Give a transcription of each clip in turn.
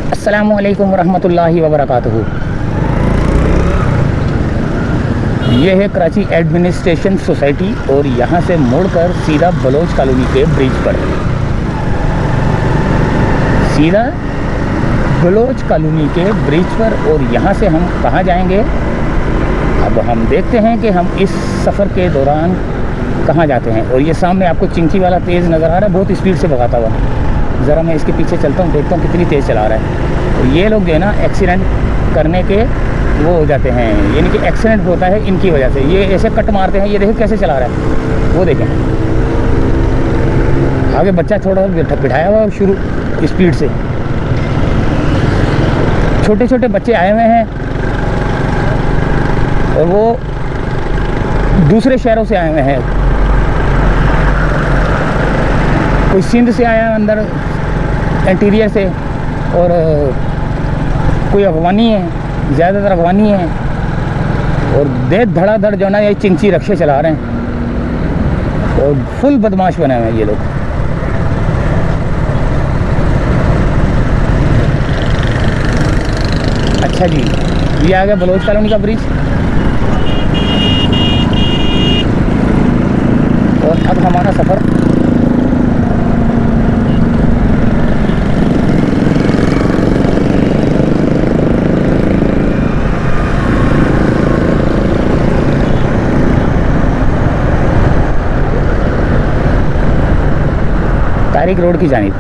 अस्सलामुअलैकुम रहमतुल्लाहि व बरकातुहू। ये है कराची एडमिनिस्ट्रेशन सोसाइटी और यहाँ से मुड़कर सीधा बलोच कॉलोनी के ब्रिज पर, सीधा बलोच कॉलोनी के ब्रिज पर। और यहाँ से हम कहाँ जाएंगे, अब हम देखते हैं कि हम इस सफ़र के दौरान कहाँ जाते हैं। और ये सामने आपको चिंकी वाला तेज़ नज़र आ रहा है, बहुत स्पीड से भगाता हुआ। ज़रा मैं इसके पीछे चलता हूँ, देखता हूँ कितनी तेज़ चला रहा है। और ये लोग जो है ना एक्सीडेंट करने के वो हो जाते हैं, यानी कि एक्सीडेंट होता है इनकी वजह से। ये ऐसे कट मारते हैं, ये देखो कैसे चला रहा है, वो देखें। आगे बच्चा थोड़ा बिठाया हुआ और शुरू स्पीड से, छोटे छोटे बच्चे आए हुए हैं और वो दूसरे शहरों से आए हुए हैं। कोई सिंध से आया अंदर इंटीरियर से, और कोई अफगानी है, ज़्यादातर अफगानी है। और दे धड़ाधड़ जो ना ये चिंची रक्शे चला रहे हैं और फुल बदमाश बने हुए हैं ये लोग। अच्छा जी, ये आ गया बलोच कॉलोनी का ब्रिज। और अब हमारा सफ़र तारिक रोड की जानिब।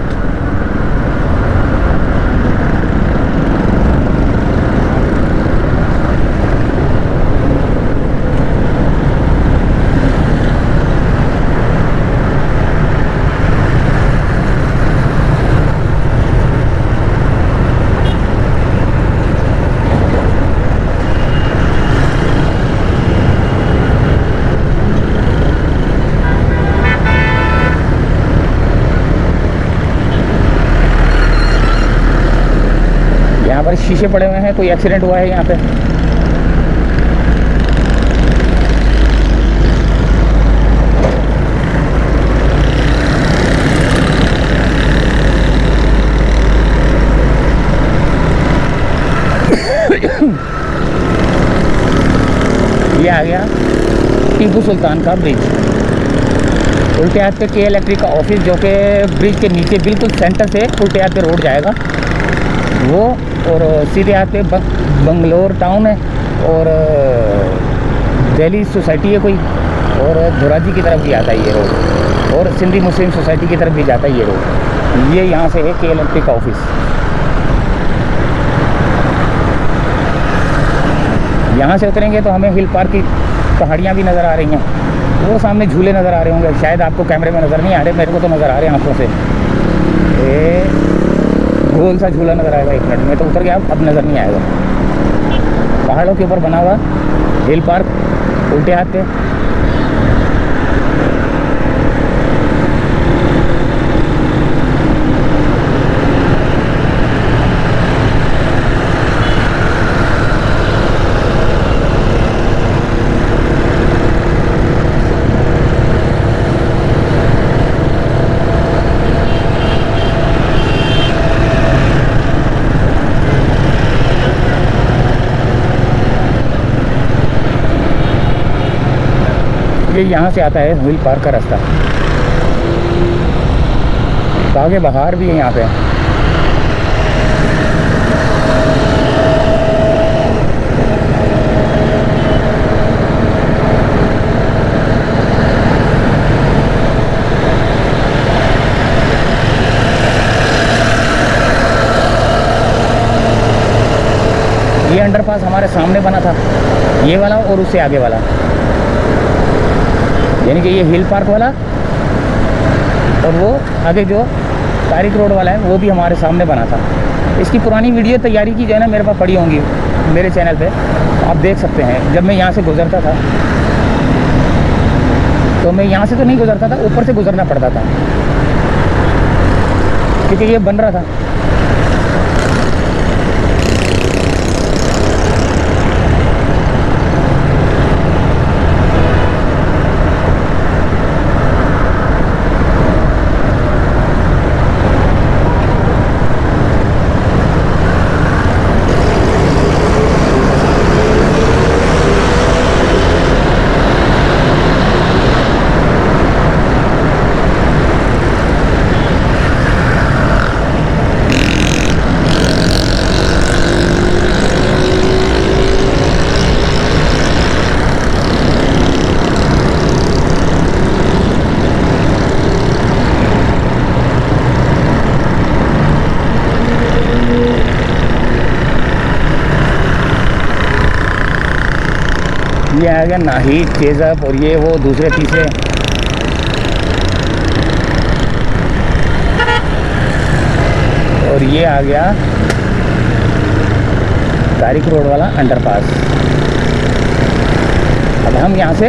यहाँ पर शीशे पड़े हुए हैं, कोई एक्सीडेंट हुआ है यहाँ पे। ये आ गया टीपू सुल्तान का ब्रिज। उल्टे हाथ पे के इलेक्ट्रिक का ऑफिस, जो कि ब्रिज के नीचे बिल्कुल सेंटर से उल्टे हाथ पे रोड जाएगा वो। और सीधे हाथ पे बंगलोर टाउन है और दिल्ली सोसाइटी है कोई, और धोराजी की तरफ भी आता है ये रोड, और सिंधी मुस्लिम सोसाइटी की तरफ भी जाता है ये रोड। ये यहाँ से है के इलेक्ट्रिक का ऑफिस। यहाँ से उतरेंगे तो हमें हिल पार्क की पहाड़ियाँ भी नज़र आ रही हैं। वो सामने झूले नज़र आ रहे होंगे, शायद आपको कैमरे में नज़र नहीं आ रहे, मेरे को तो नज़र आ रहे हैं आँखों से। गोल सा झूला नज़र आएगा, 1 मिनट में तो उतर गया, अब नज़र नहीं आएगा। पहाड़ों के ऊपर बना हुआ हिल पार्क उल्टे हाथ पे। ये यहाँ से आता है व्हील पार्क का रास्ता। तो आगे बाहर भी है यहाँ पे। ये अंडरपास हमारे सामने बना था, ये वाला और उससे आगे वाला, यानी कि ये हिल पार्क वाला और वो आगे जो तारिक रोड वाला है वो भी हमारे सामने बना था। इसकी पुरानी वीडियो तैयारी की जो है ना मेरे पास पड़ी होंगी मेरे चैनल पे, आप देख सकते हैं। जब मैं यहाँ से गुज़रता था तो मैं यहाँ से तो नहीं गुज़रता था, ऊपर से गुज़रना पड़ता था क्योंकि ये बन रहा था। ये आ गया नाहिद, चेज़अप और ये वो दूसरे तीसरे। और ये आ गया तारिक रोड वाला अंडरपास। अब हम यहाँ से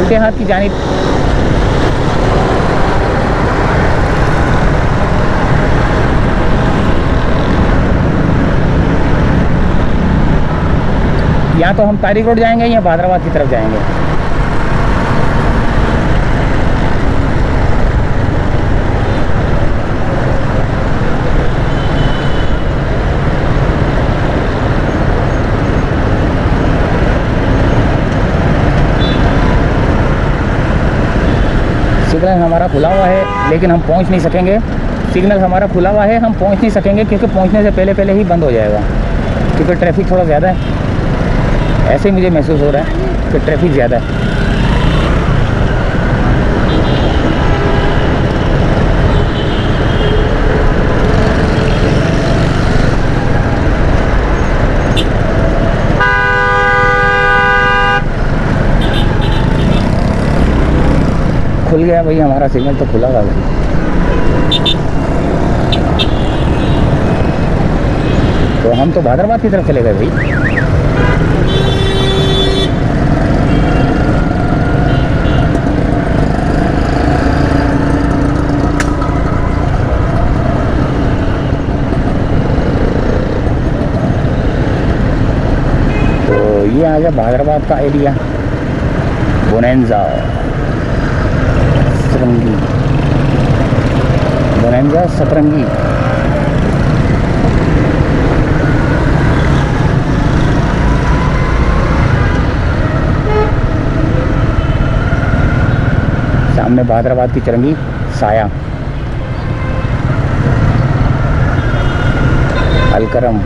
उल्टे हाथ की जानिब या तो हम तारिक रोड जाएंगे या भादराबाद की तरफ जाएंगे। सिग्नल हमारा खुला हुआ है लेकिन हम पहुंच नहीं सकेंगे। सिग्नल हमारा खुला हुआ है, हम पहुंच नहीं सकेंगे क्योंकि पहुंचने से पहले पहले ही बंद हो जाएगा, क्योंकि ट्रैफिक थोड़ा ज़्यादा है। ऐसे ही मुझे महसूस हो रहा है कि ट्रैफिक ज़्यादा है। खुल गया भाई, हमारा सिग्नल तो खुला हुआ भाई। तो हम तो भादराबाद की तरफ चले गए भाई। तो ये आ गया भादराबाद का एरिया, बोनेंजा सतरंगी, बोनेंजा सतरंगी। सामने भादराबाद की चरंगी साया, अलकरम।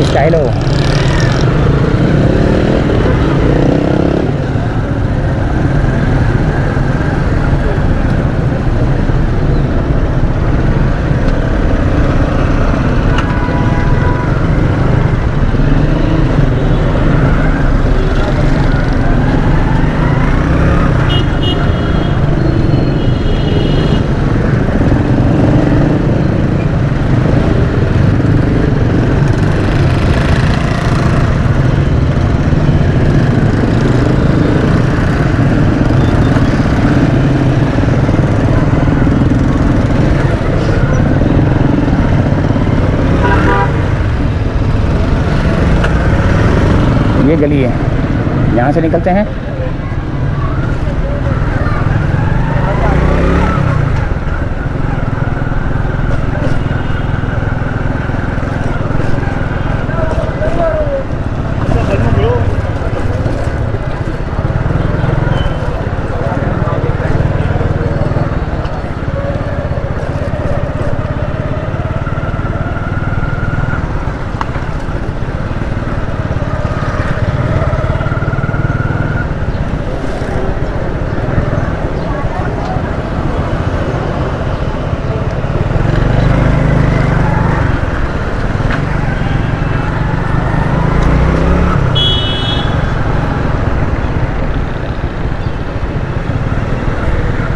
स्टाइलो ये गली है, यहाँ से निकलते हैं।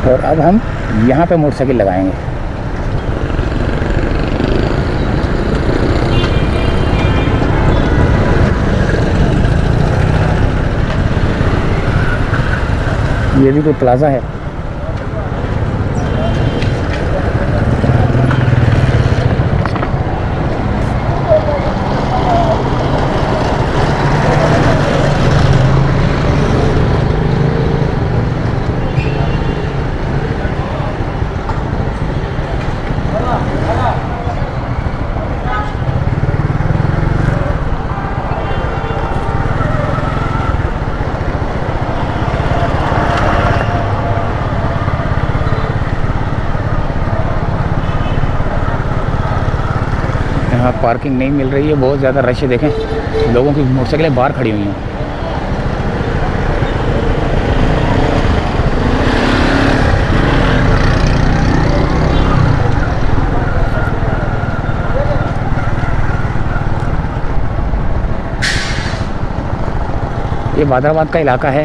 और अब हम यहाँ पे मोटरसाइकिल लगाएंगे। ये भी कोई प्लाजा है। यहाँ पार्किंग नहीं मिल रही है, बहुत ज़्यादा रश है। देखें लोगों की मोटरसाइकिलें बाहर खड़ी हुई हैं। ये बादराबाद का इलाका है।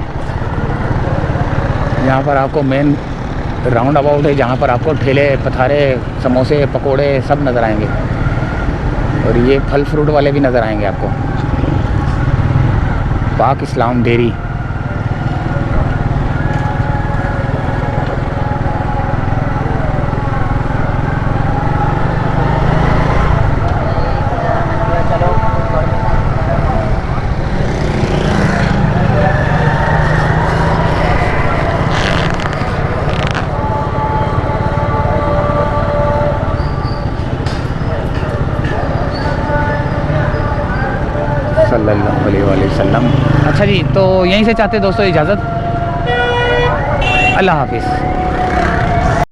यहाँ पर आपको मेन राउंड अबाउट है, जहाँ पर आपको ठेले पथारे समोसे पकोड़े सब नज़र आएंगे, और ये फल फ्रूट वाले भी नज़र आएंगे आपको। पाक इस्लाम डेयरी। सल्लल्लाहु अलैहि वसल्लम। अच्छा जी, तो यहीं से चाहते दोस्तों इजाज़त। अल्लाह हाफिज़।